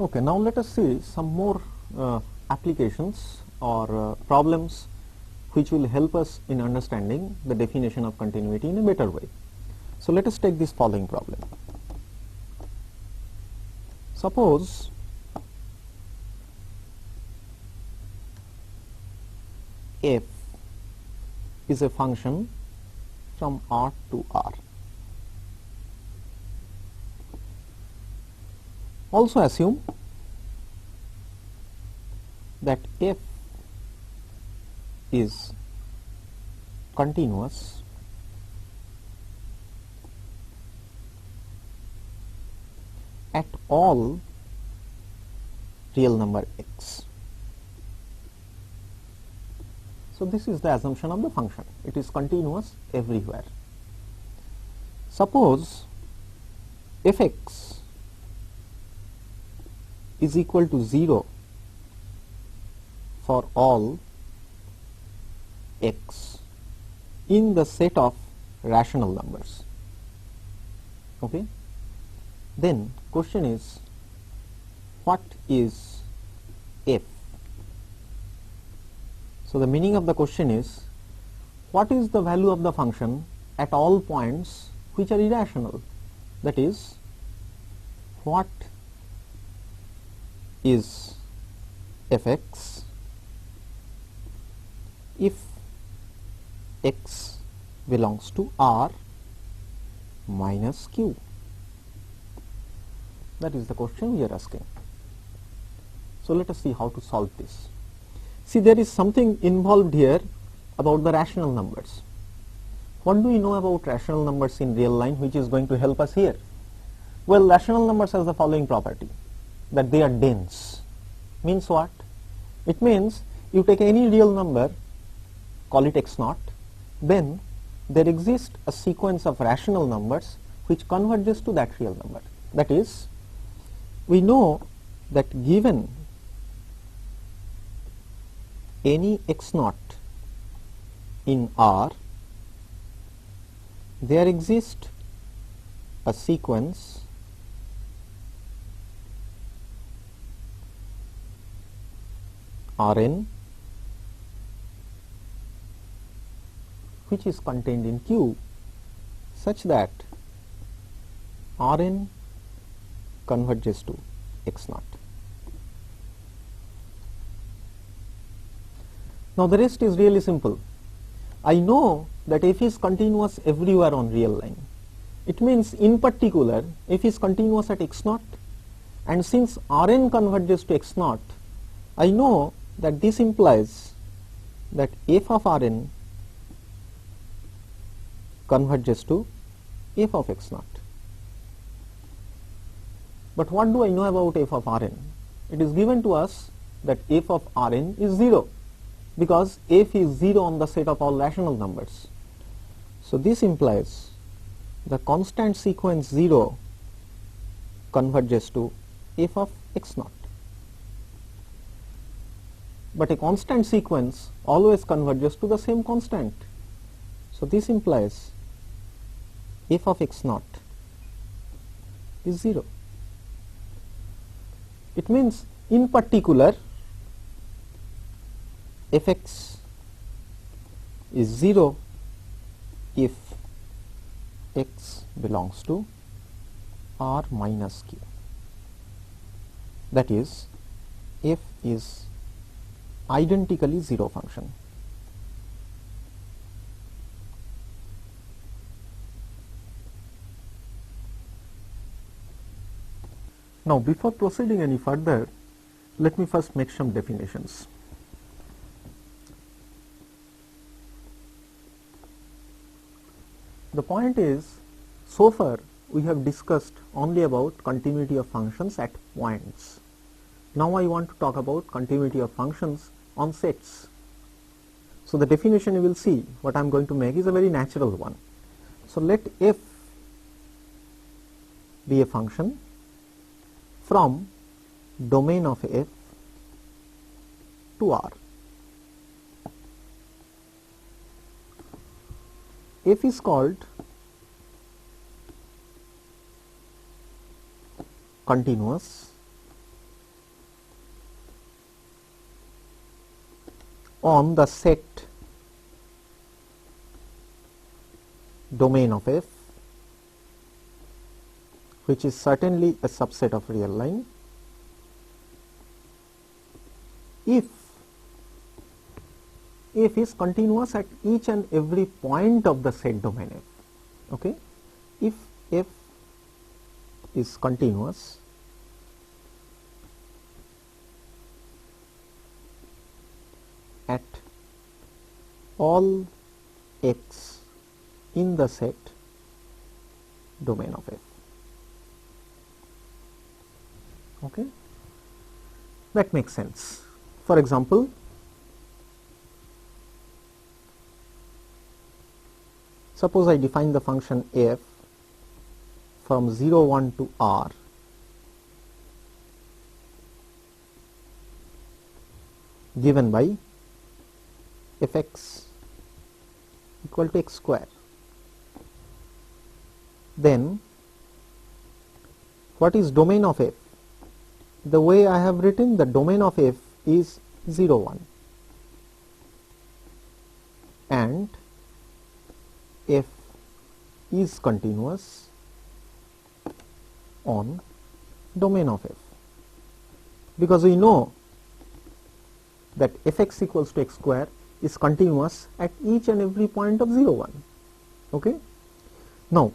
Okay, now let us see some more applications or problems which will help us in understanding the definition of continuity in a better way. So let us take this following problem. Suppose f is a function from R to R. Also assume that f is continuous at all real number x. So this is the assumption of the function. It is continuous everywhere. Suppose fx is equal to 0 for all x in the set of rational numbers. Okay? Then question is, what is f? So the meaning of the question is, what is the value of the function at all points which are irrational? That is, what is fx if x belongs to R minus q? That is the question we are asking. So let us see how to solve this. See, there is something involved here about the rational numbers. What do we know about rational numbers in real line which is going to help us here? Well, rational numbers has the following property, that they are dense. Means what? It means you take any real number, call it x0, then there exists a sequence of rational numbers which converges to that real number. That is, we know that given any x0 in R, there exists a sequence Rn which is contained in Q such that Rn converges to x0. Now the rest is really simple. I know that f is continuous everywhere on real line. It means in particular f is continuous at x0, and since Rn converges to x0, I know that this implies that f of Rn converges to f of x0. But what do I know about f of Rn? It is given to us that f of Rn is 0, because f is 0 on the set of all rational numbers. So this implies the constant sequence 0 converges to f of x0. But a constant sequence always converges to the same constant. So this implies f of x0 is 0. It means in particular fx is 0 if x belongs to R minus q. That is, f is identically 0 function. Now before proceeding any further, let me first make some definitions. The point is, so far we have discussed only about continuity of functions at points. Now I want to talk about continuity of functions on sets. So the definition you will see what I am going to make is a very natural one. So let f be a function from domain of f to R. F is called continuous on the set domain of f, which is certainly a subset of real line, if f is continuous at each and every point of the set domain f. Okay? If f is continuous at all x in the set domain of f. Okay? That makes sense. For example, suppose I define the function f from 0, 1 to R given by fx equal to x square. Then what is domain of f? The way I have written, the domain of f is 0, 1 and f is continuous on domain of f, because we know that fx equals to x square is continuous at each and every point of 0, 1. Okay? Now,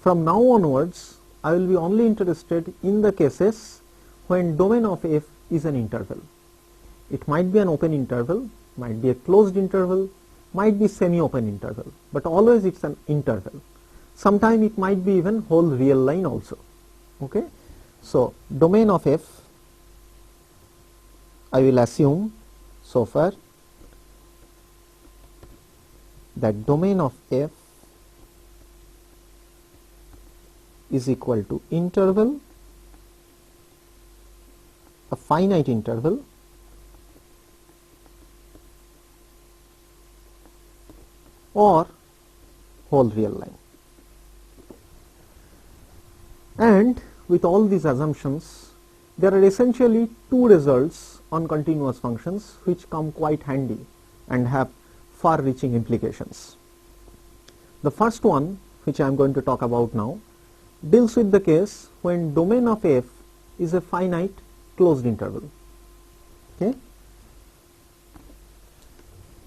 from now onwards, I will be only interested in the cases when domain of f is an interval. It might be an open interval, might be a closed interval, might be semi-open interval, but always it's an interval. Sometime it might be even whole real line also. Okay? So, domain of f, I will assume so far that domain of f is equal to interval, a finite interval, or whole real line. And with all these assumptions, there are essentially two results on continuous functions which come quite handy and have far-reaching implications. The first one, which I am going to talk about now, deals with the case when domain of f is a finite closed interval. Okay?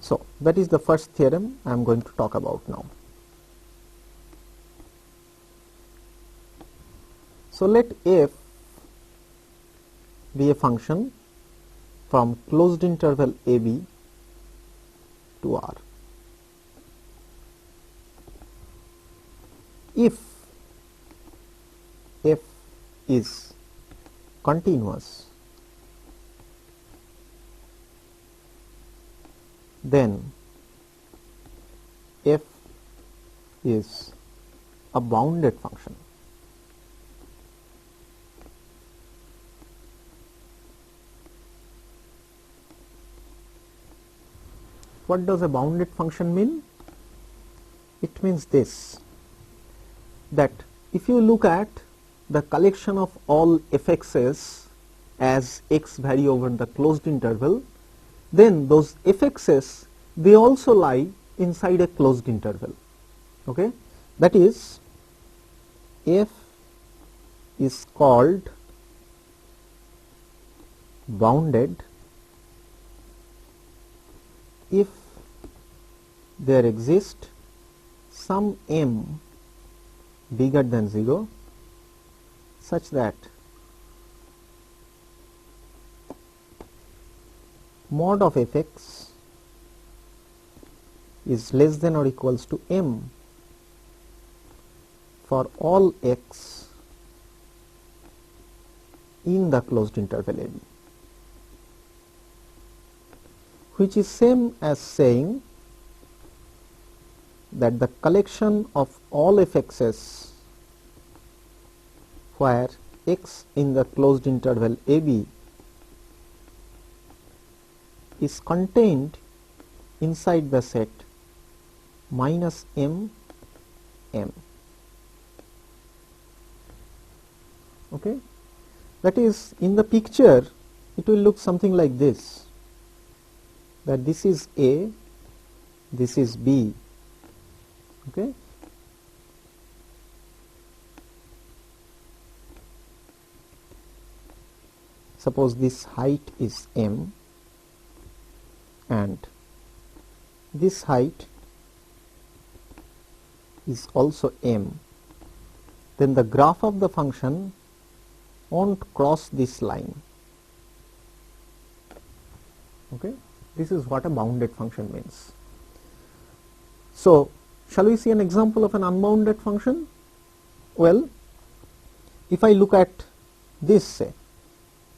So, that is the first theorem I am going to talk about now. So, let f be a function from closed interval ab to R. If f is continuous, then f is a bounded function. What does a bounded function mean? It means this, that if you look at the collection of all fx's as x vary over the closed interval, then those fx's, they also lie inside a closed interval. Okay? That is, f is called bounded if there exists some m bigger than 0 such that mod of fx is less than or equals to m for all x in the closed interval ab, which is same as saying that the collection of all fx's where x in the closed interval AB is contained inside the set minus m m. Okay, that is, in the picture it will look something like this, that this is A, this is B. Okay, suppose this height is m and this height is also m, then the graph of the function won't cross this line. Okay, this is what a bounded function means. So, shall we see an example of an unbounded function? Well, if I look at this, say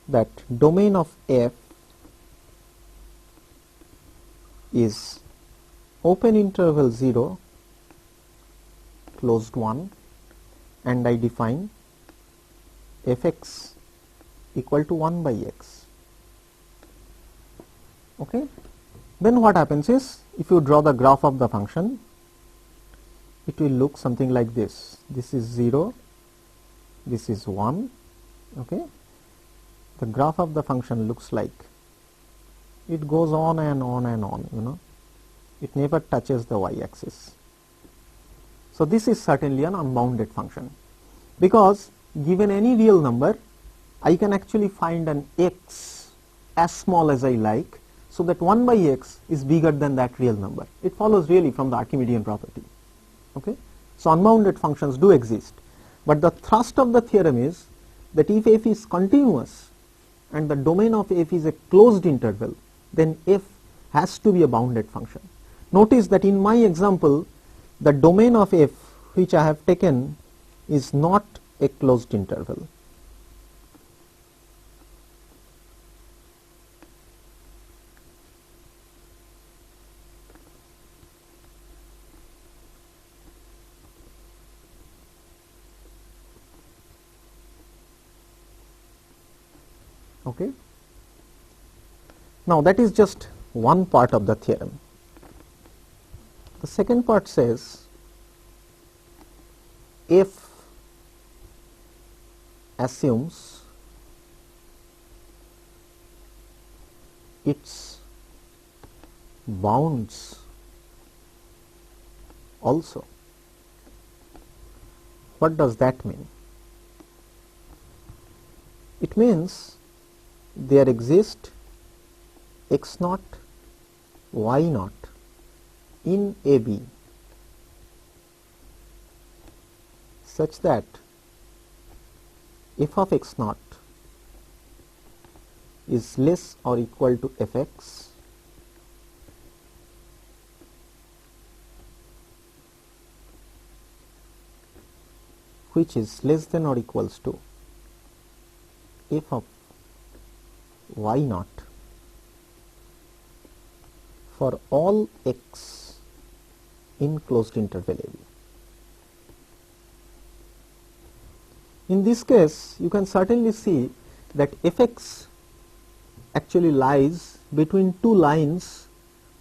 that domain of f is open interval 0, closed 1, and I define fx equal to 1 by x. Okay, then what happens is, if you draw the graph of the function, it will look something like this. This is 0, this is 1. Okay, the graph of the function looks like it goes on and on and on, you know, it never touches the y-axis. So this is certainly an unbounded function, because given any real number, I can actually find an x as small as I like, so that 1 by x is bigger than that real number. It follows really from the Archimedean property. Okay, so unbounded functions do exist, but the thrust of the theorem is that if f is continuous and the domain of f is a closed interval, then f has to be a bounded function. Notice that in my example, the domain of f which I have taken is not a closed interval. Okay. Now that is just one part of the theorem. The second part says f assumes its bounds also. What does that mean? It means there exist x naught, y naught in AB such that f of x naught is less or equal to fx which is less than or equals to f of y naught for all x in closed interval AB. In this case, you can certainly see that fx actually lies between two lines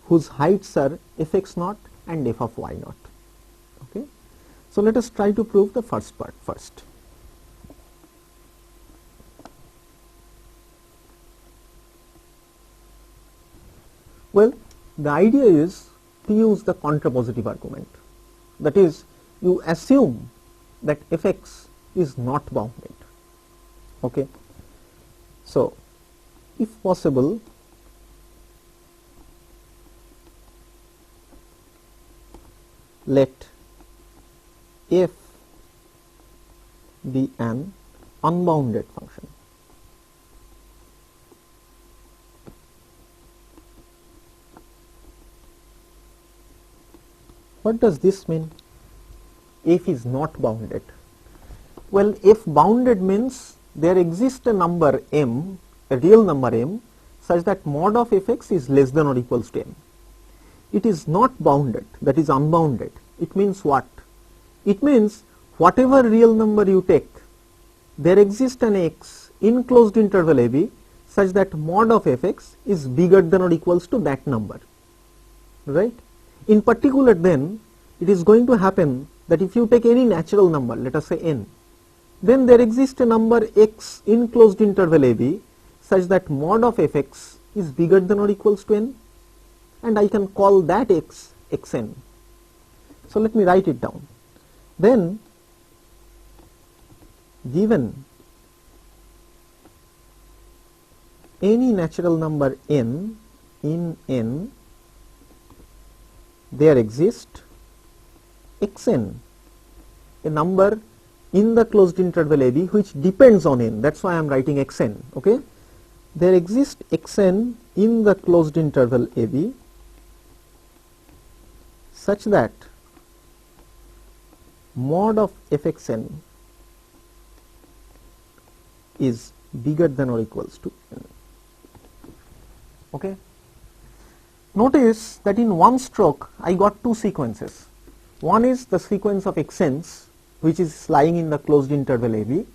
whose heights are fx naught and f of y naught. Okay? So let us try to prove the first part first. Well, the idea is to use the contrapositive argument. That is, you assume that fx is not bounded. Okay. So, if possible, let f be an unbounded function. What does this mean? F is not bounded. Well, f bounded means there exists a number m, a real number m, such that mod of fx is less than or equals to m. It is not bounded, that is unbounded. It means what? It means whatever real number you take, there exists an x in closed interval AB such that mod of fx is bigger than or equals to that number, right? In particular then, it is going to happen that if you take any natural number, let us say n, then there exists a number x in closed interval AB such that mod of fx is bigger than or equals to n, and I can call that x xn. So let me write it down. Then given any natural number n in n, there exists xn, a number in the closed interval AB which depends on n. That's why I am writing xn. Okay, there exists xn in the closed interval AB such that mod of fxn is bigger than or equals to n. Okay. Notice that in one stroke I got two sequences. One is the sequence of xn's which is lying in the closed interval AB,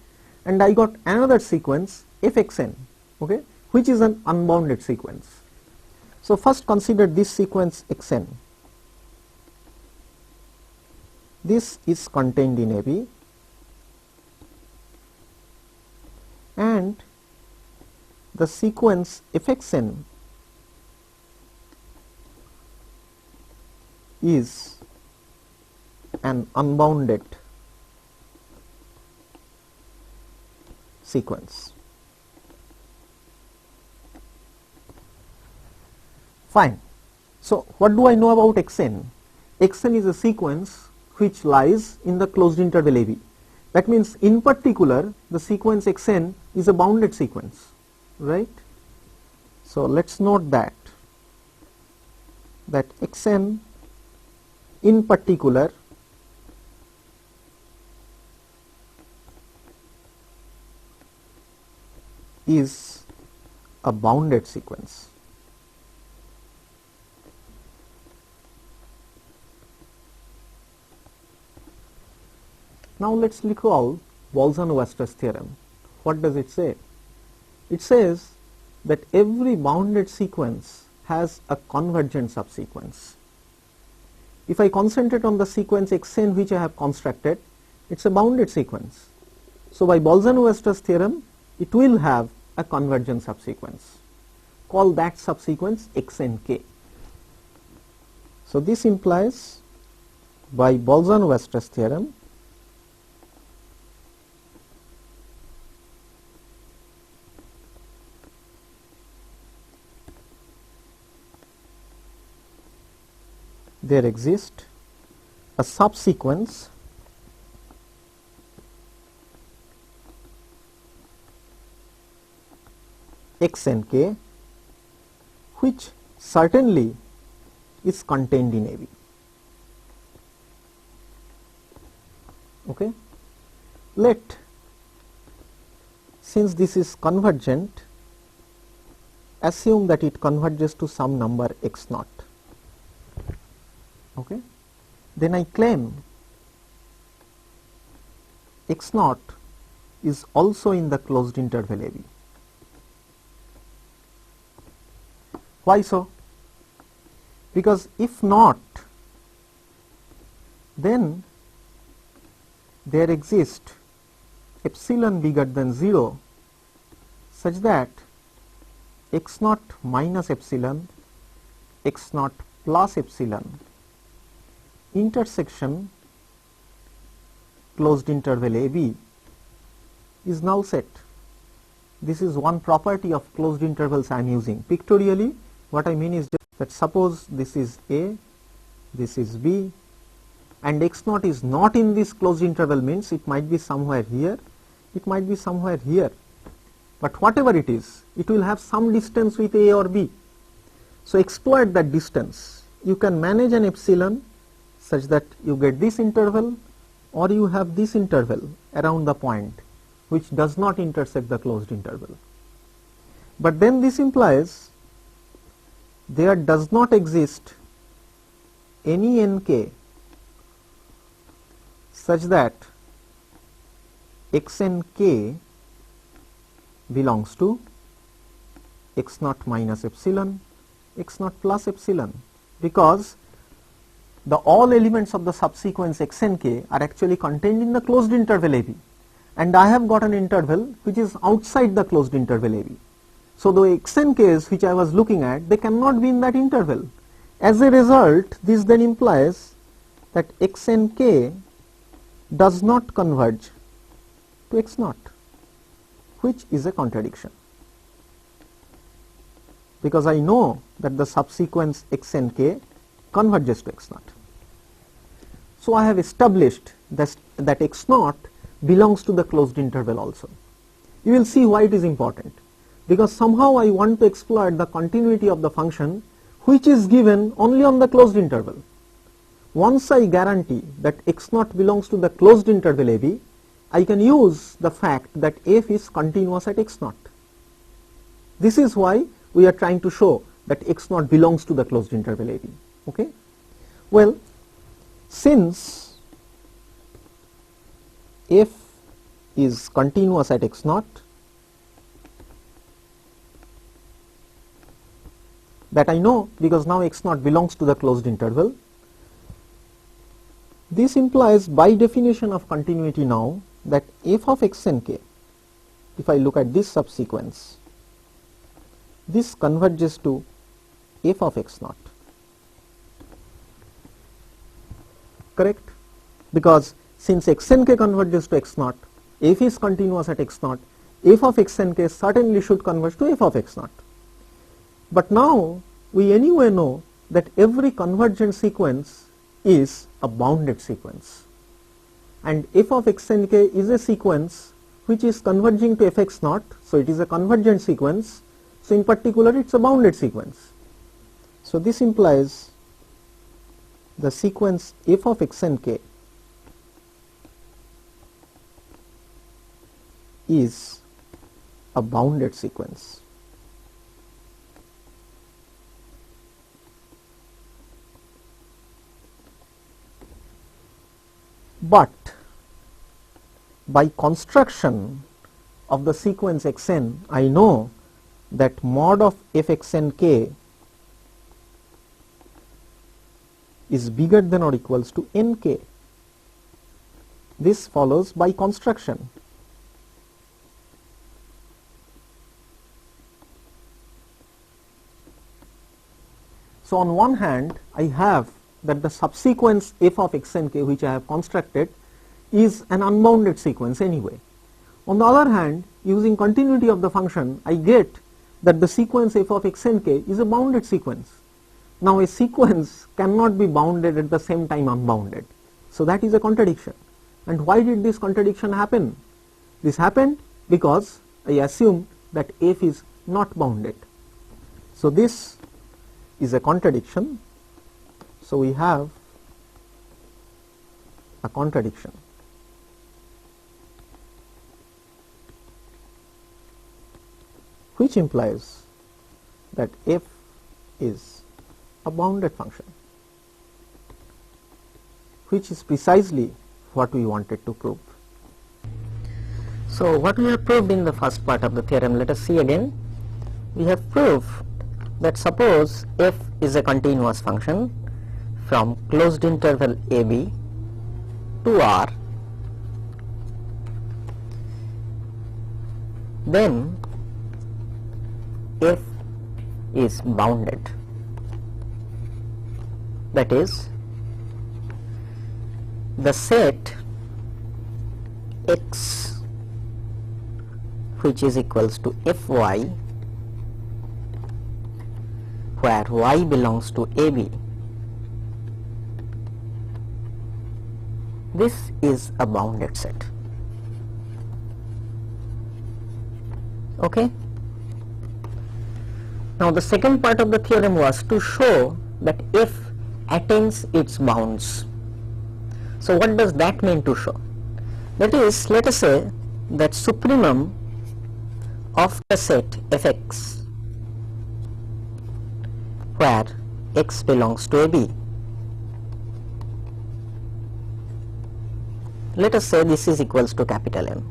and I got another sequence fxn, okay, which is an unbounded sequence. So first consider this sequence xn. This is contained in AB, and the sequence fxn is an unbounded sequence. Fine. So what do I know about xn? Xn is a sequence which lies in the closed interval AB. That means in particular the sequence xn is a bounded sequence, right? So let's note that xn in particular is a bounded sequence. Now let's recall Bolzano-Weierstrass theorem. What does it say? It says that every bounded sequence has a convergent subsequence. If I concentrate on the sequence xn which I have constructed, it's a bounded sequence. So by Bolzano-Weierstrass theorem, it will have a convergent subsequence. Call that subsequence xnk. So this implies by Bolzano-Weierstrass theorem there exists a subsequence xnk which certainly is contained in AB. Okay. Since this is convergent, assume that it converges to some number x naught. Okay. Then I claim x naught is also in the closed interval AB. Why so? Because if not, then there exists epsilon bigger than 0 such that x naught minus epsilon, x naught plus epsilon intersection closed interval AB is null set. This is one property of closed intervals I am using. Pictorially, what I mean is that suppose this is A, this is B, and x naught is not in this closed interval, means it might be somewhere here, it might be somewhere here, but whatever it is, it will have some distance with A or B. So exploit that distance. You can manage an epsilon such that you get this interval, or you have this interval around the point which does not intersect the closed interval. But then this implies there does not exist any nk such that xnk belongs to x naught minus epsilon, x naught plus epsilon, because the all elements of the subsequence xnk are actually contained in the closed interval AB, and I have got an interval which is outside the closed interval AB. So the xnk's which I was looking at, they cannot be in that interval. As a result, this then implies that xnk does not converge to x naught, which is a contradiction, because I know that the subsequence xnk converges to x naught. So I have established that x naught belongs to the closed interval also. You will see why it is important, because somehow I want to exploit the continuity of the function which is given only on the closed interval. Once I guarantee that x naught belongs to the closed interval AB, I can use the fact that f is continuous at x naught. This is why we are trying to show that x naught belongs to the closed interval AB. Okay? Well, since f is continuous at x naught, that I know because now x naught belongs to the closed interval. This implies by definition of continuity now that f of xnk, if I look at this subsequence, this converges to f of x naught. Correct? Because since xnk converges to x naught, f is continuous at x naught, f of xnk certainly should converge to f of x naught. But now we anyway know that every convergent sequence is a bounded sequence, and f of xnk is a sequence which is converging to fx naught, so it is a convergent sequence. So in particular it is a bounded sequence. So this implies the sequence f of xnk is a bounded sequence. But by construction of the sequence xn, I know that mod of fxnk is bigger than or equals to nk. This follows by construction. So on one hand, I have that the subsequence f of xnk which I have constructed is an unbounded sequence anyway. On the other hand, using continuity of the function, I get that the sequence f of xnk is a bounded sequence. Now a sequence cannot be bounded at the same time unbounded. So that is a contradiction. And why did this contradiction happen? This happened because I assumed that f is not bounded. So this is a contradiction. So we have a contradiction. Which implies that f is a bounded function, which is precisely what we wanted to prove. So what we have proved in the first part of the theorem, let us see again. We have proved that suppose f is a continuous function from closed interval AB to R, then f is bounded. That is, the set x which is equals to fy, where y belongs to AB, this is a bounded set. Okay? Now the second part of the theorem was to show that f attains its bounds. So what does that mean to show? That is, let us say that supremum of the set fx, where x belongs to AB, let us say this is equals to capital M.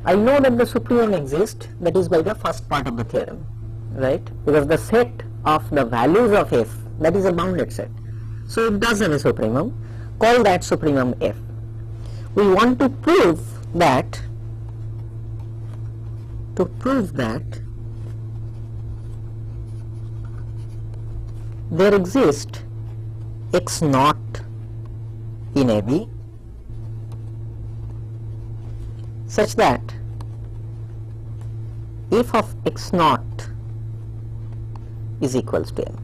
I know that the supremum exists, that is by the first part of the theorem, right? Because the set of the values of f, that is a bounded set. So it does have a supremum, call that supremum f. We want to prove that, there exists x naught in AB such that f of x naught is equals to m.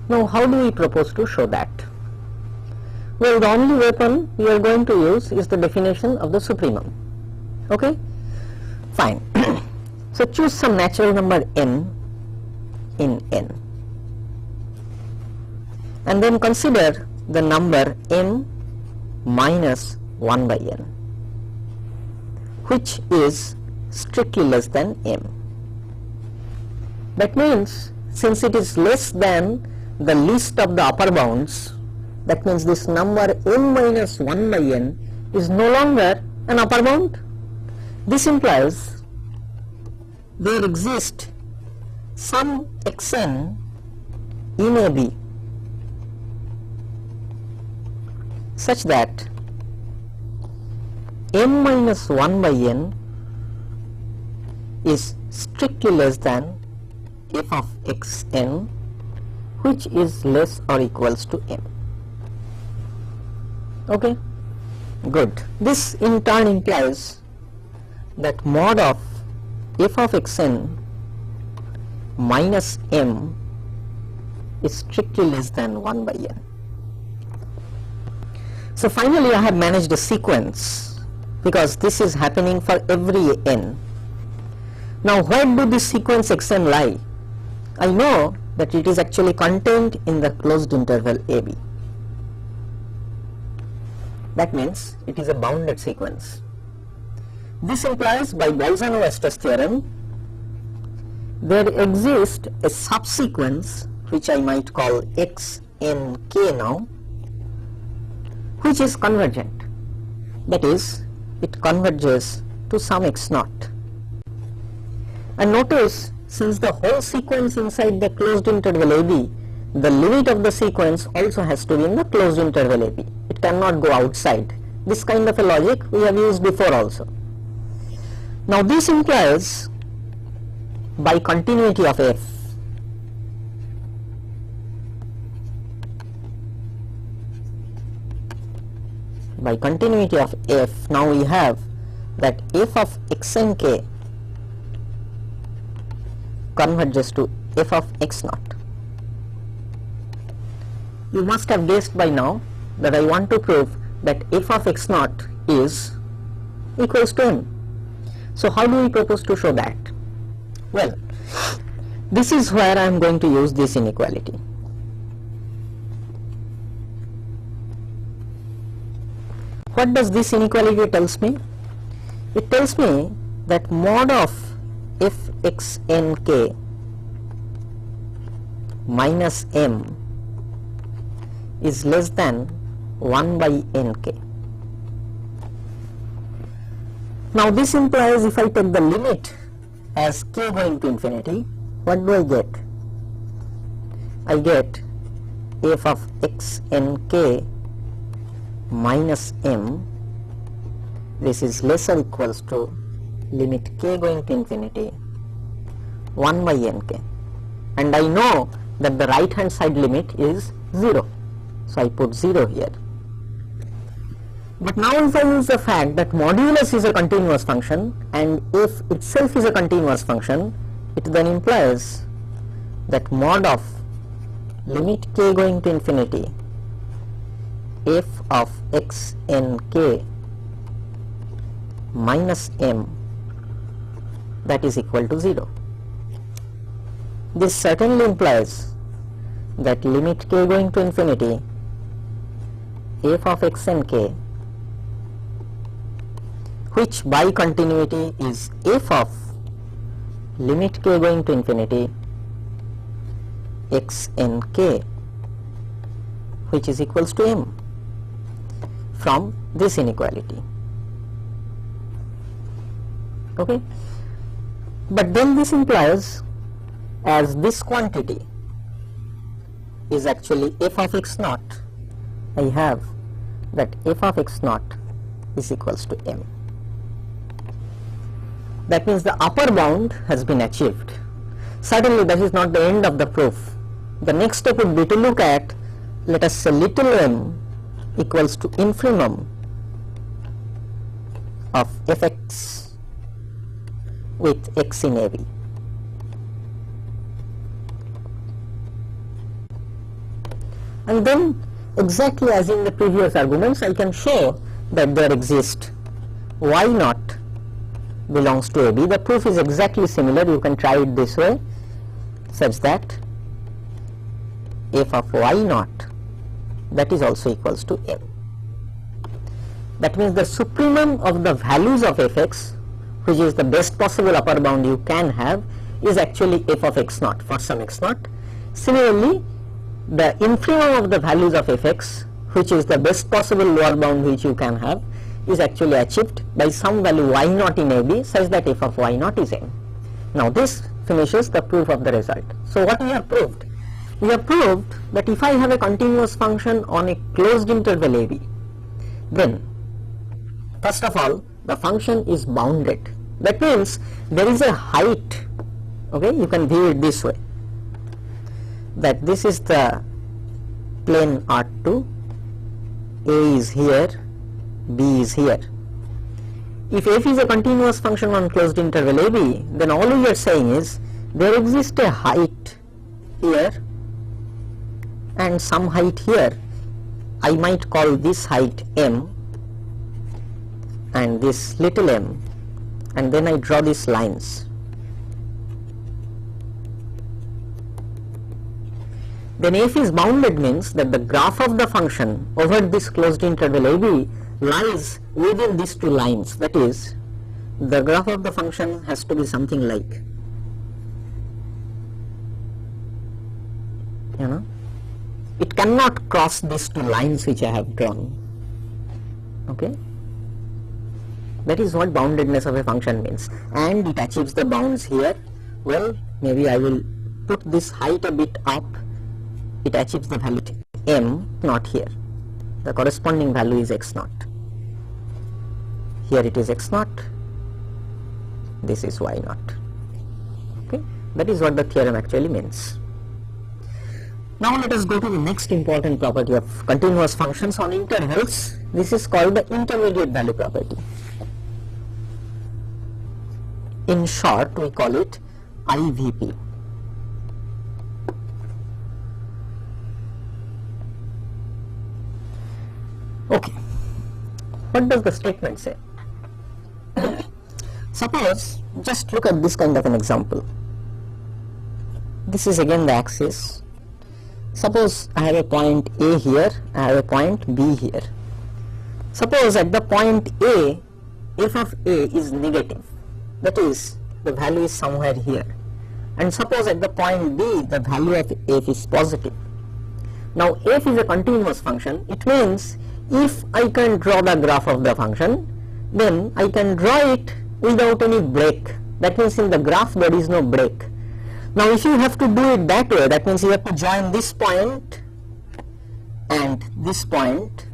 Now how do we propose to show that? Well, the only weapon we are going to use is the definition of the supremum. Okay, fine. So choose some natural number n in N, and then consider the number m minus 1 by n, which is strictly less than m. That means, since it is less than the least of the upper bounds, that means this number m minus 1 by n is no longer an upper bound. This implies there exists some xn in AB such that m minus 1 by n is strictly less than f of xn, which is less or equals to m. Okay, good. This in turn implies that mod of f of xn minus m is strictly less than 1 by n. So finally I have managed a sequence, because this is happening for every n. Now where do this sequence xn lie? I know that it is actually contained in the closed interval AB. That means it is a bounded sequence. This implies, by Bolzano-Weierstrass theorem, there exists a subsequence which I might call xnk now, which is convergent. That is, it converges to some x naught. And notice, since the whole sequence inside the closed interval AB, the limit of the sequence also has to be in the closed interval AB. It cannot go outside. This kind of a logic we have used before also. Now this implies, by continuity of f, now we have that f of xnk converges to f of x naught. You must have guessed by now that I want to prove that f of x naught is equals to m. So how do we propose to show that? Well, this is where I am going to use this inequality. What does this inequality tells me? It tells me that mod of fxnk minus m is less than 1 by nk. Now this implies, if I take the limit as k going to infinity, what do I get? I get f of xnk minus m, this is less or equals to limit k going to infinity 1 by nk, and I know that the right hand side limit is 0, so I put 0 here. But now if I use the fact that modulus is a continuous function and f itself is a continuous function, it then implies that mod of limit k going to infinity f of xnk minus m, that is equal to 0. This certainly implies that limit k going to infinity f of xnk, which by continuity is f of limit k going to infinity xnk, which is equals to m, from this inequality. Okay, but then this implies, as this quantity is actually f of x naught, I have that f of x naught is equals to m. That means the upper bound has been achieved. Certainly that is not the end of the proof. The next step would be to look at, let us say, little m equals to infimum of fx with x in AB. And then, exactly as in the previous arguments, I can show that there exists y naught belongs to AB. The proof is exactly similar. You can try it this way, such that f of y naught, that is also equals to m. That means the supremum of the values of fx, which is the best possible upper bound you can have, is actually f of x naught for some x naught. Similarly, the infimum of the values of fx, which is the best possible lower bound which you can have, is actually achieved by some value y naught in AB, such that f of y naught is m. Now this finishes the proof of the result. So what we have proved? We have proved that if I have a continuous function on a closed interval AB, then first of all the function is bounded. That means there is a height. Okay, you can view it this way, that this is the plane R2, A is here, B is here. If f is a continuous function on closed interval AB, then all we are saying is there exists a height here and some height here. I might call this height m and this little m, and then I draw these lines. Then f is bounded means that the graph of the function over this closed interval AB lies within these two lines. That is, the graph of the function has to be something like, it cannot cross these two lines which I have drawn. Okay, that is what boundedness of a function means, and it achieves the bounds here. Well, maybe I will put this height a bit up. It achieves the value m, not here. The corresponding value is x naught. Here it is x naught, this is y naught. Okay, that is what the theorem actually means. Now let us go to the next important property of continuous functions on intervals. This is called the intermediate value property. In short, we call it IVP. Okay, what does the statement say? Suppose, just look at this kind of an example. This is again the axis. Suppose I have a point A here, I have a point B here. Suppose at the point A, f of A is negative, that is, the value is somewhere here. And suppose at the point B, the value of f is positive. Now f is a continuous function. It means if I can draw the graph of the function, then I can draw it without any break. That means in the graph there is no break. Now if you have to do it that way, that means you have to join this point and this point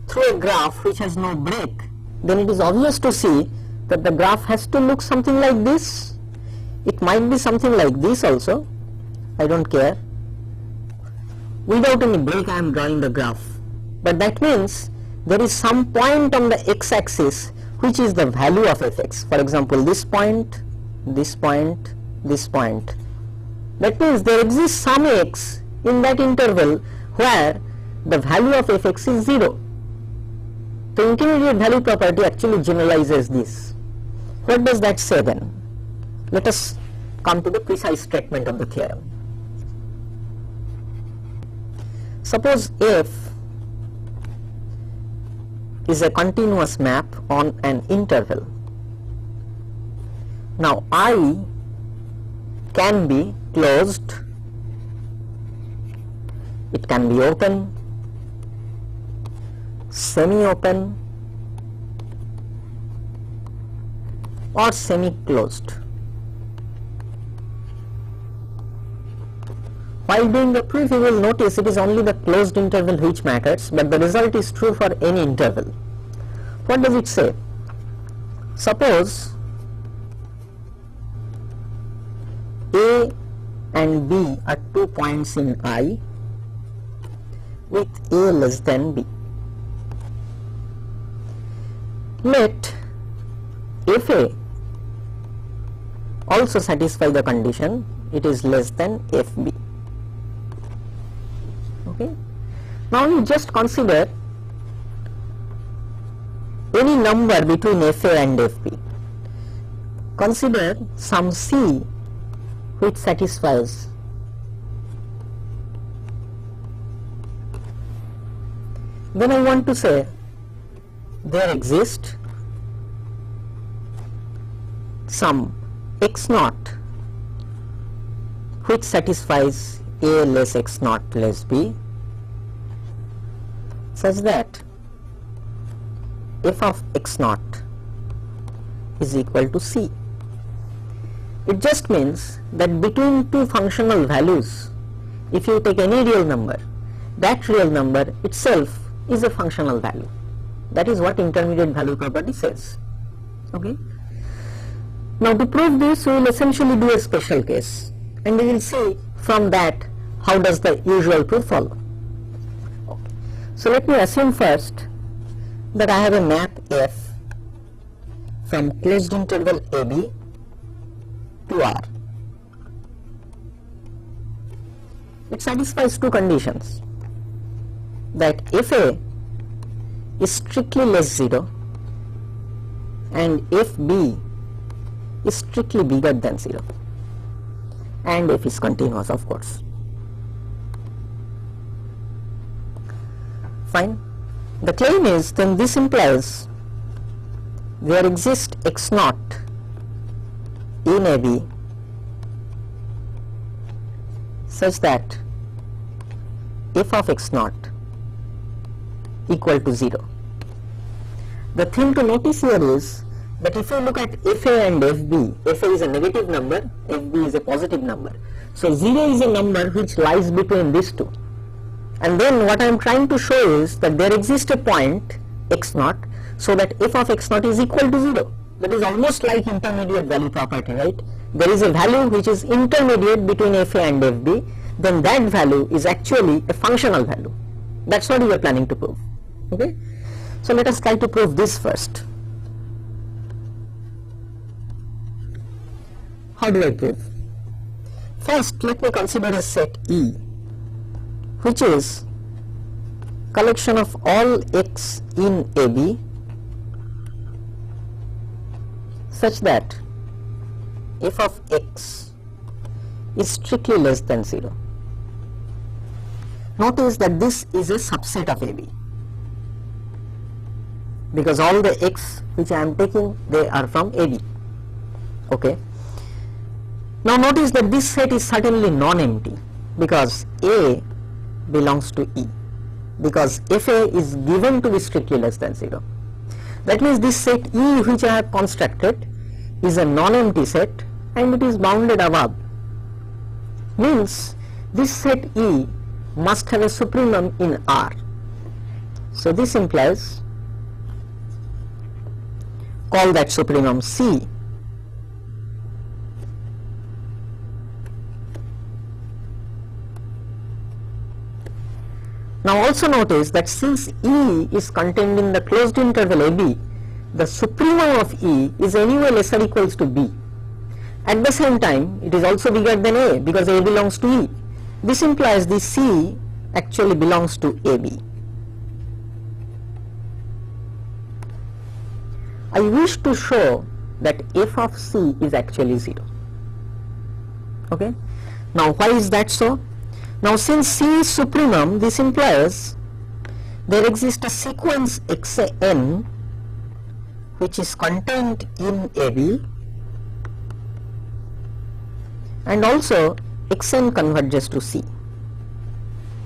through a graph which has no break, then it is obvious to see that the graph has to look something like this. It might be something like this also, I don't care. Without any break I am drawing the graph. But that means there is some point on the x-axis which is the value of fx. For example, this point, this point, this point. That means there exists some x in that interval where the value of fx is 0. The intermediate value property actually generalizes this. What does that say then? Let us come to the precise statement of the theorem. Suppose f is a continuous map on an interval. Now I can be closed, it can be open, semi-open, or semi-closed. While doing the proof, you will notice it is only the closed interval which matters, but the result is true for any interval. What does it say? Suppose A and B are 2 points in I with A less than B. Let FA also satisfy the condition it is less than FB. Okay. Now you just consider any number between FA and FB. Consider some C which satisfies then I want to say there exists some x naught which satisfies A less x naught less B such that f of x naught is equal to C. It just means that between two functional values, if you take any real number, that real number itself is a functional value. That is what intermediate value property says. Okay. Now to prove this, we will essentially do a special case, and we will see from that how does the usual proof follow. Okay. So let me assume first that I have a map F from closed interval AB to R. It satisfies two conditions, that FA is strictly less 0 and FB is strictly bigger than 0, and F is continuous, of course. Fine. The claim is, then this implies there exists x naught in AB such that f of x naught equal to 0. The thing to notice here is that if you look at FA and FB, FA is a negative number, FB is a positive number. So 0 is a number which lies between these two. And then what I am trying to show is that there exists a point x naught so that f of x naught is equal to 0. That is almost like intermediate value property, right? There is a value which is intermediate between FA and FB, then that value is actually a functional value. That's what we are planning to prove. Okay? So let us try to prove this first. How do I prove? First, let me consider a set E, which is collection of all x in AB such that f of x is strictly less than 0. Notice that this is a subset of AB because all the x which I am taking, they are from AB. Okay. Now notice that this set is certainly non-empty because A belongs to E, because FA is given to be strictly less than 0. That means this set E which I have constructed is a non-empty set and it is bounded above. Means this set E must have a supremum in R. So this implies, call that supremum C. Now also notice that since E is contained in the closed interval AB, the supremum of E is anyway less or equals to B. At the same time, it is also bigger than A because A belongs to E. This implies the C actually belongs to AB. I wish to show that f of C is actually 0. Okay. Now why is that so? Now since C is supremum, this implies there exists a sequence xn which is contained in AB and also xn converges to C,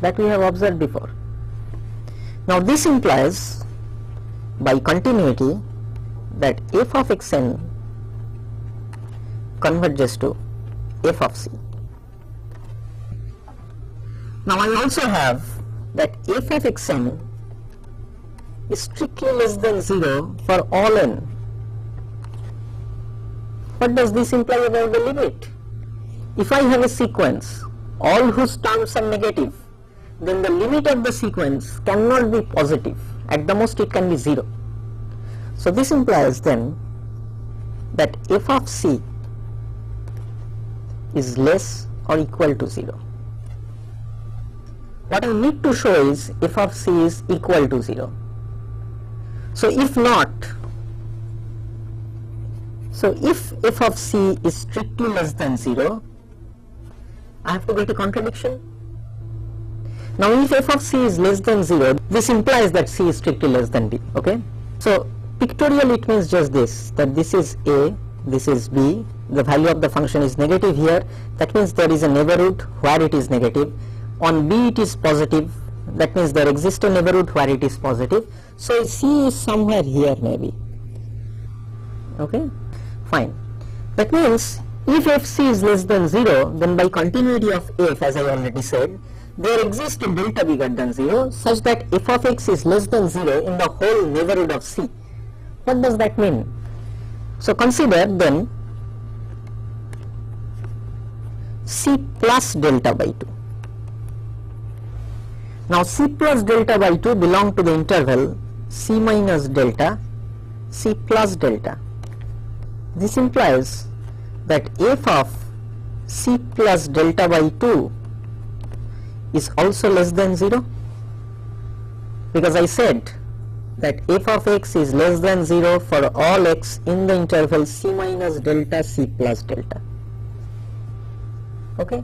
that we have observed before. Now this implies by continuity that f of xn converges to f of c. Now I also have that f of xn is strictly less than 0 for all n. What does this imply about the limit? If I have a sequence, all whose terms are negative, then the limit of the sequence cannot be positive. At the most it can be 0. So this implies then that f of c is less or equal to 0. What I need to show is f of c is equal to 0. So if not, so if f of c is strictly less than 0, I have to get a contradiction. Now if f of c is less than 0, this implies that c is strictly less than b, okay? So pictorially it means just this, that this is a, this is b, the value of the function is negative here, that means there is a neighborhood where it is negative. On b it is positive, that means there exists a neighborhood where it is positive. So c is somewhere here maybe, okay, fine. That means if fc is less than 0, then by continuity of f, as I already said, there exists a delta bigger than 0 such that f of x is less than 0 in the whole neighborhood of c. What does that mean? So consider then c plus delta by 2. Now c plus delta by 2 belong to the interval c minus delta, c plus delta. This implies that f of c plus delta by 2 is also less than 0, because I said that f of x is less than 0 for all x in the interval c minus delta, c plus delta, okay.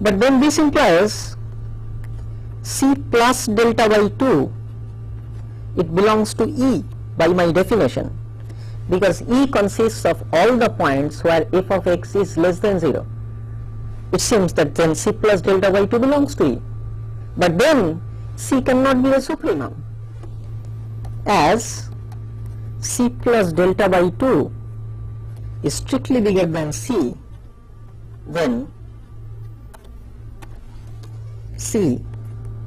But then this implies c plus delta by 2, it belongs to E by my definition, because E consists of all the points where f of x is less than 0. It seems that then c plus delta by 2 belongs to E, but then c cannot be a supremum, as c plus delta by 2 is strictly bigger than c, then c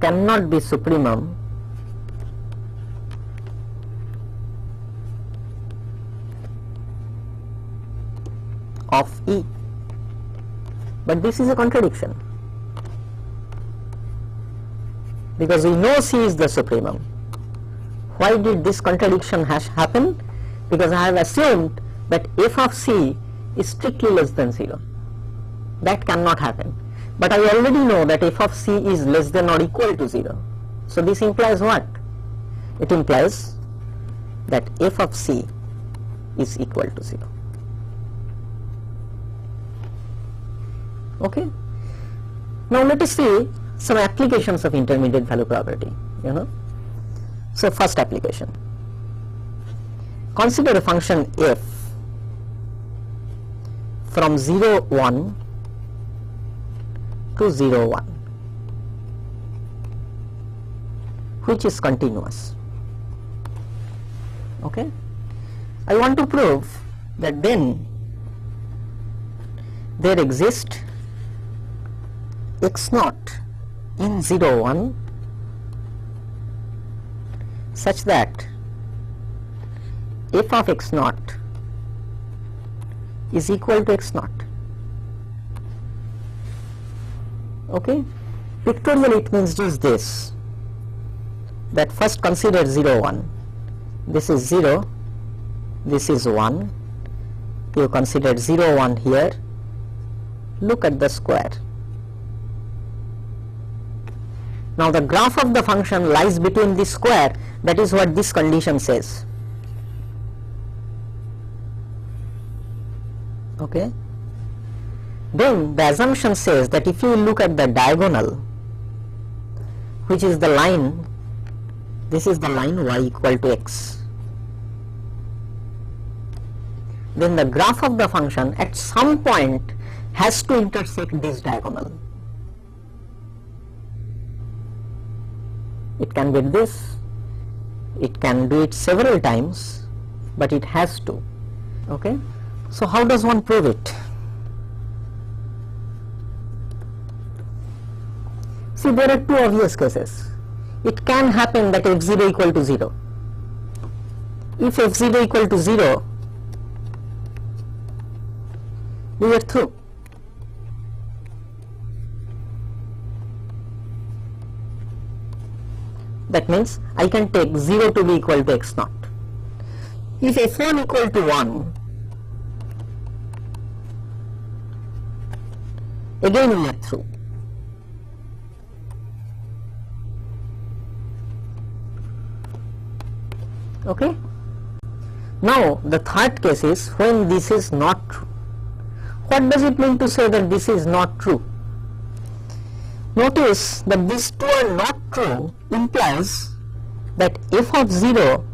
cannot be supremum of E. But this is a contradiction, because we know C is the supremum. Why did this contradiction happen? Because I have assumed that f of C is strictly less than 0. That cannot happen. But I already know that f of C is less than or equal to 0. So this implies what? It implies that f of C is equal to 0. Okay. Now let us see some applications of intermediate value property, So first application. Consider a function f from 0, 1 to 0, 1, which is continuous. Okay. I want to prove that then there exists x naught in 0, 1 such that f of x naught is equal to x naught. Okay. Pictorially it means just this, that first consider 0, 1. This is 0, this is 1. You consider 0, 1 here. Look at the square. Now the graph of the function lies between this square. That is what this condition says. Okay. Then the assumption says that if you look at the diagonal, which is the line, this is the line y equal to x, then the graph of the function at some point has to intersect this diagonal. It can be this, it can do it several times, but it has to. Okay. So how does one prove it? See, there are two obvious cases. It can happen that f0 equal to 0. If f0 equal to 0, we are through. That means I can take 0 to be equal to x naught. If f1 equal to 1, again we are through. Okay. Now the third case is when this is not true. What does it mean to say that this is not true? Notice that these two are not true implies that f of 0,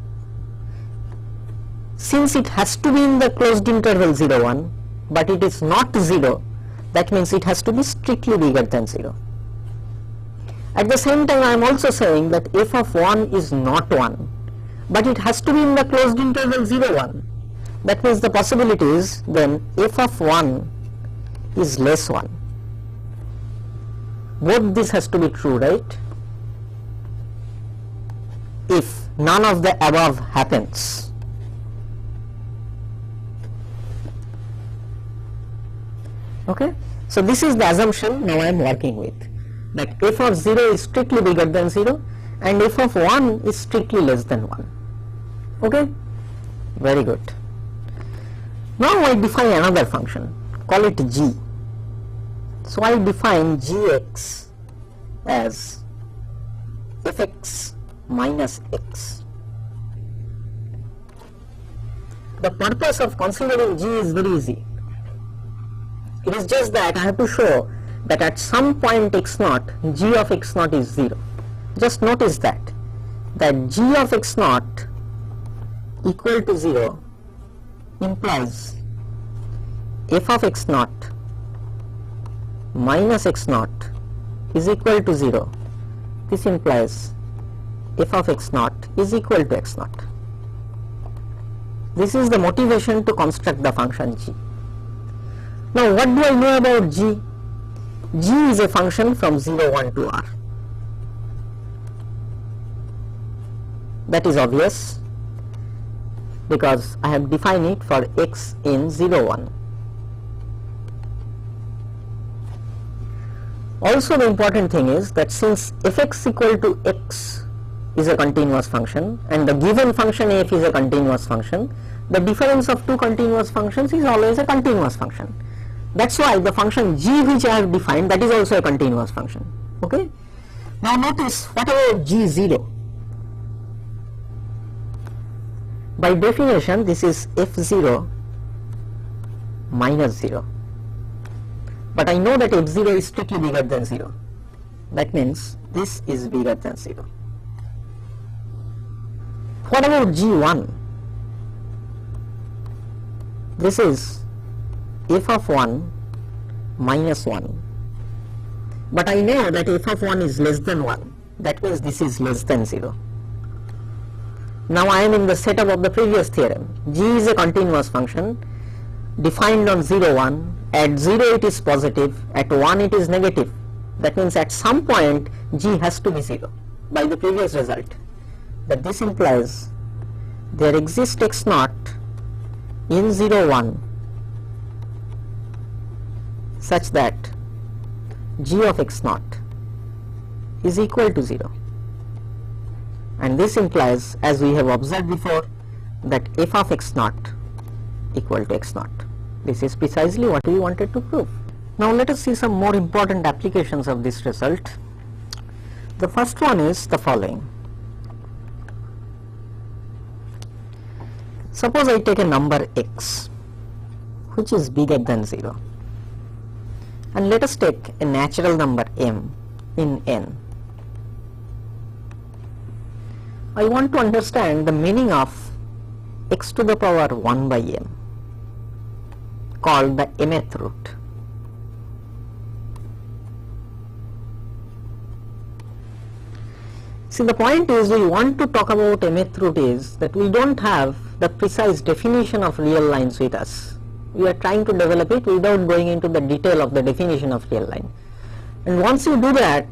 since it has to be in the closed interval 0, 1, but it is not 0, that means it has to be strictly bigger than 0. At the same time, I am also saying that f of 1 is not 1, but it has to be in the closed interval 0, 1. That means the possibility is then f of 1 is less 1. Both this has to be true, right? If none of the above happens. Okay, so this is the assumption now I am working with, that f of 0 is strictly bigger than 0 and f of 1 is strictly less than 1. Okay, very good. Now I define another function, call it g. So I define gx as fx minus x. The purpose of considering g is very easy. It is just that I have to show that at some point x naught, g of x naught is 0. Just notice that g of x naught equal to 0 implies f of x naught minus x naught is equal to 0. This implies f of x naught is equal to x naught. This is the motivation to construct the function g. Now what do I know about g? G is a function from 0, 1 to r. That is obvious because I have defined it for x in 0, 1. Also the important thing is that since fx equal to x is a continuous function and the given function f is a continuous function, the difference of two continuous functions is always a continuous function. That's why the function g which I have defined, that is also a continuous function. Okay. Now notice, what about g0? By definition this is f0 minus 0. But I know that f0 is strictly bigger than 0. That means this is bigger than 0. What about g1? This is f of 1 minus 1. But I know that f of 1 is less than 1. That means this is less than 0. Now I am in the setup of the previous theorem. G is a continuous function defined on 0, 1. At 0 it is positive, at 1 it is negative. That means at some point g has to be 0 by the previous result. But this implies there exists x naught in 0, 1 such that g of x naught is equal to 0. And this implies, as we have observed before, that f of x naught equal to x naught. This is precisely what we wanted to prove. Now let us see some more important applications of this result. The first one is the following. Suppose I take a number x which is bigger than 0, and let us take a natural number m in n. I want to understand the meaning of x to the power 1 by m, called the mth root. See, the point is, we want to talk about mth root is that we don't have the precise definition of real lines with us. we are trying to develop it without going into the detail of the definition of real line. And once you do that,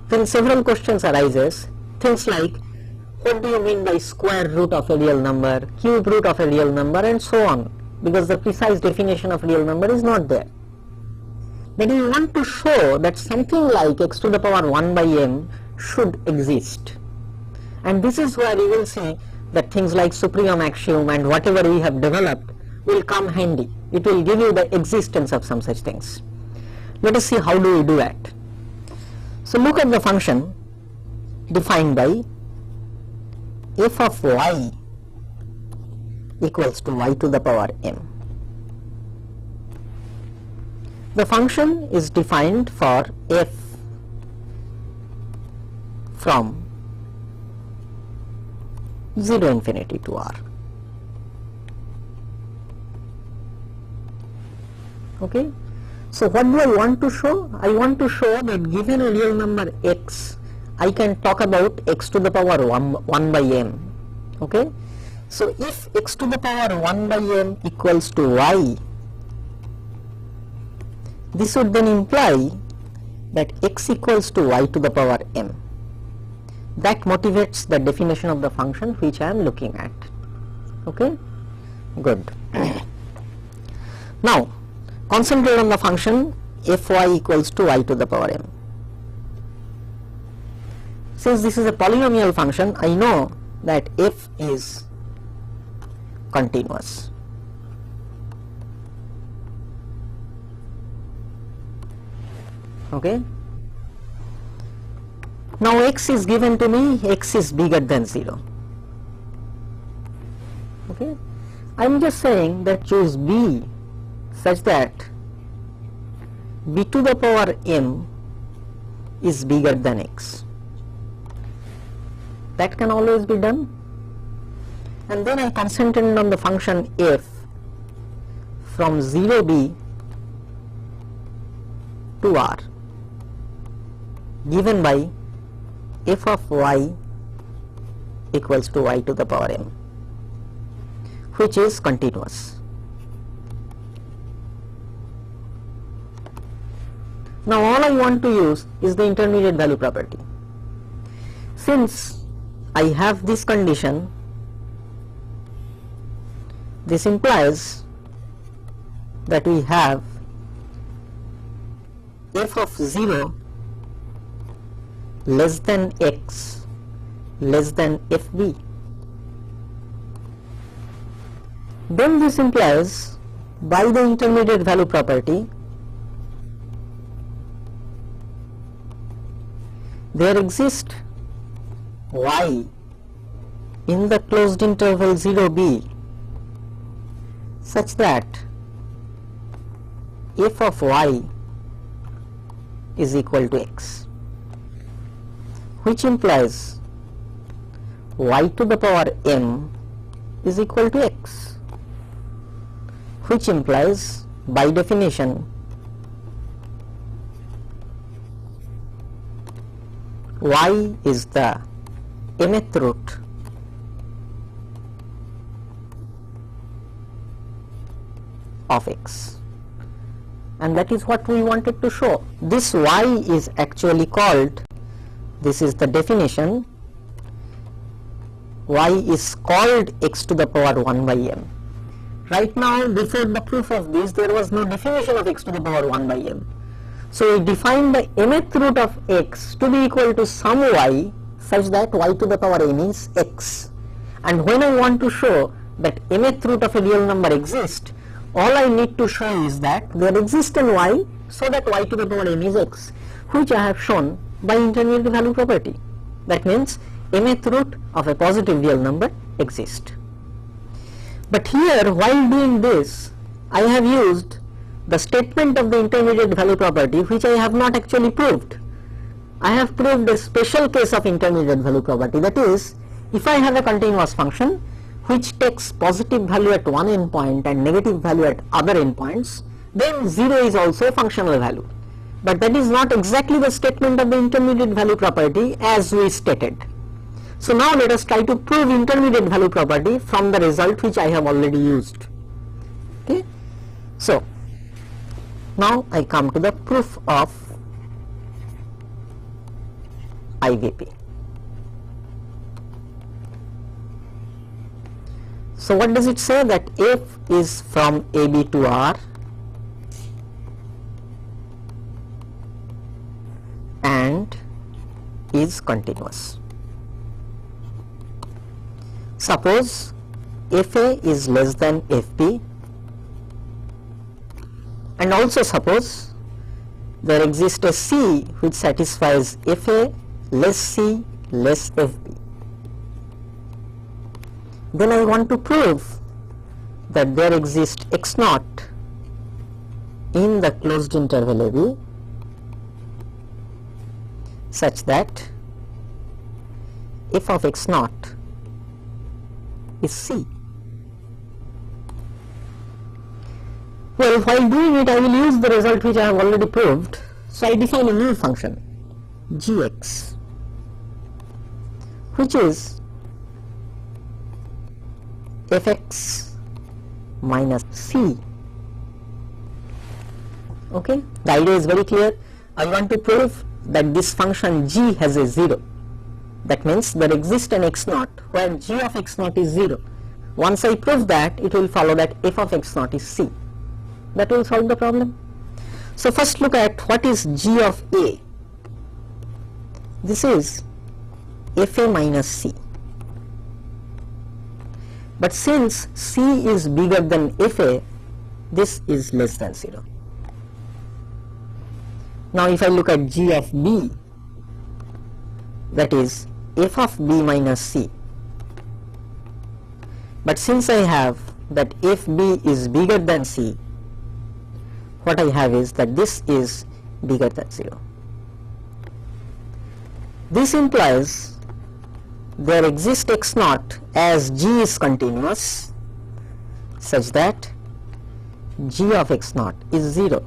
then several questions arises, things like what do you mean by square root of a real number, cube root of a real number, and so on, because the precise definition of real number is not there. But you want to show that something like x to the power 1 by m should exist. And this is where you will see that things like supremum axiom and whatever we have developed will come handy. It will give you the existence of some such things. Let us see how do we do that. So look at the function defined by f of y equals to y to the power m. The function is defined for f from 0 infinity to r. Okay. So what do I want to show? I want to show that given a real number x, I can talk about x to the power 1 by m. Okay. So if x to the power 1 by m equals to y, this would then imply that x equals to y to the power m. That motivates the definition of the function which I am looking at. Okay, good. Now concentrate on the function fy equals to y to the power m. Since this is a polynomial function, I know that f is continuous. Okay. Now x is given to me, x is bigger than 0. Okay. I am just saying that choose b such that b to the power m is bigger than x. That can always be done. And then I concentrate on the function f from 0b to r given by f of y equals to y to the power m, which is continuous. Now all I want to use is the intermediate value property. Since I have this condition, this implies that we have f of 0 less than x less than fb. Then this implies by the intermediate value property there exists y in the closed interval 0b such that f of y is equal to x, which implies y to the power m is equal to x, which implies by definition y is the mth root of x, and that is what we wanted to show. This y is actually called, this is the definition, y is called x to the power 1 by m. Right now, before the proof of this, there was no definition of x to the power 1 by m. So we define the mth root of x to be equal to some y such that y to the power m is x. And when I want to show that mth root of a real number exists, all I need to show is that there exists an y so that y to the power m is x, which I have shown by intermediate value property. That means mth root of a positive real number exists. But here, while doing this, I have used the statement of the intermediate value property, which I have not actually proved. I have proved a special case of intermediate value property, that is, if I have a continuous function which takes positive value at one endpoint and negative value at other endpoints, then 0 is also a functional value. But that is not exactly the statement of the intermediate value property as we stated. So now let us try to prove intermediate value property from the result which I have already used. Okay. So now I come to the proof of IVP. So what does it say? That f is from AB to R and is continuous. Suppose FA is less than FB, and also suppose there exists a C which satisfies FA less C less FB. Then I want to prove that there exists X naught in the closed interval AB such that f of X naught is C. Well, while doing it I will use the result which I have already proved. So I define a new function gx, which is fx minus c. Okay, the idea is very clear. I want to prove that this function g has a 0. That means there exists an x naught where g of x naught is 0. Once I prove that, it will follow that f of x naught is c. That will solve the problem. So first look at what is g of a. This is fa minus c. But since c is bigger than fa, this is less than 0. Now if I look at g of b, that is f of b minus c. But since I have that fb is bigger than c, what I have is that this is bigger than 0. This implies there exists x naught as g is continuous such that g of x naught is 0.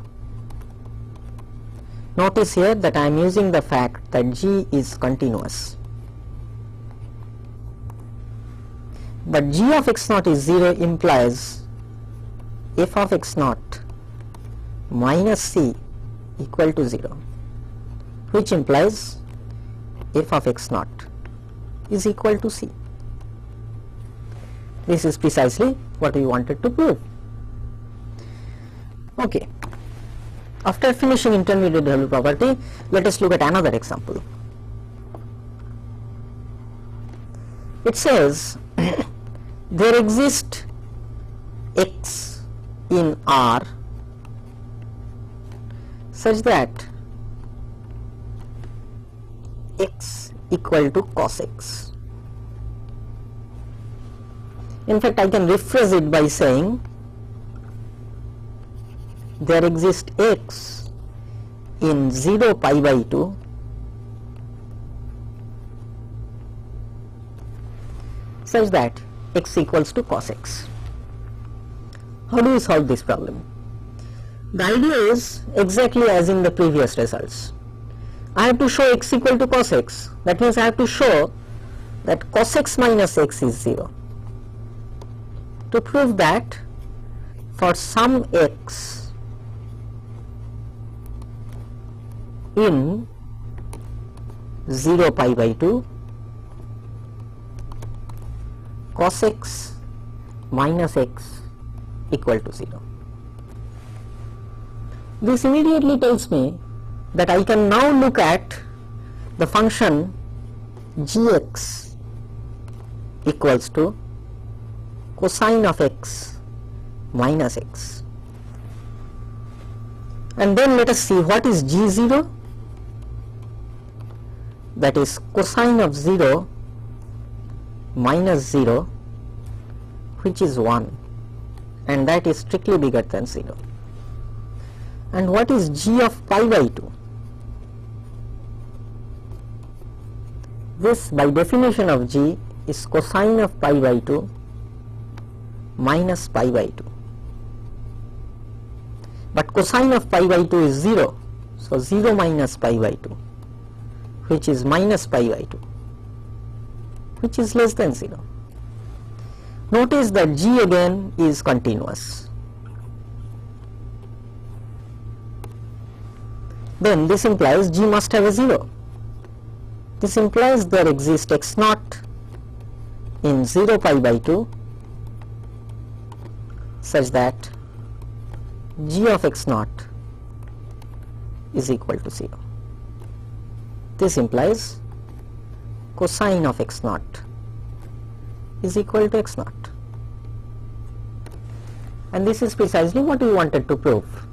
Notice here that I am using the fact that g is continuous. But g of x naught is 0 implies f of x naught minus c equal to 0, which implies f of x naught is equal to c. This is precisely what we wanted to prove. Okay. After finishing intermediate value property, let us look at another example. It says there exists x in R such that x equal to cos x. In fact, I can rephrase it by saying there exists x in 0 pi by 2 such that x equals to cos x. How do we solve this problem? The idea is exactly as in the previous results. I have to show x equal to cos x. That means I have to show that cos x minus x is 0. To prove that for some x in 0 pi by 2, cos x minus x equal to 0. This immediately tells me that I can now look at the function gx equals to cosine of x minus x. And then let us see what is g0. That is cosine of 0 minus 0, which is 1, and that is strictly bigger than 0. And what is g of pi by 2? This by definition of g is cosine of pi by 2 minus pi by 2. But cosine of pi by 2 is 0, so 0 minus pi by 2, which is minus pi by 2, which is less than 0. Notice that g again is continuous. then this implies G must have a 0. This implies there exists x naught in 0 pi by 2 such that G of x naught is equal to 0. This implies cosine of x naught is equal to x naught. And this is precisely what we wanted to prove.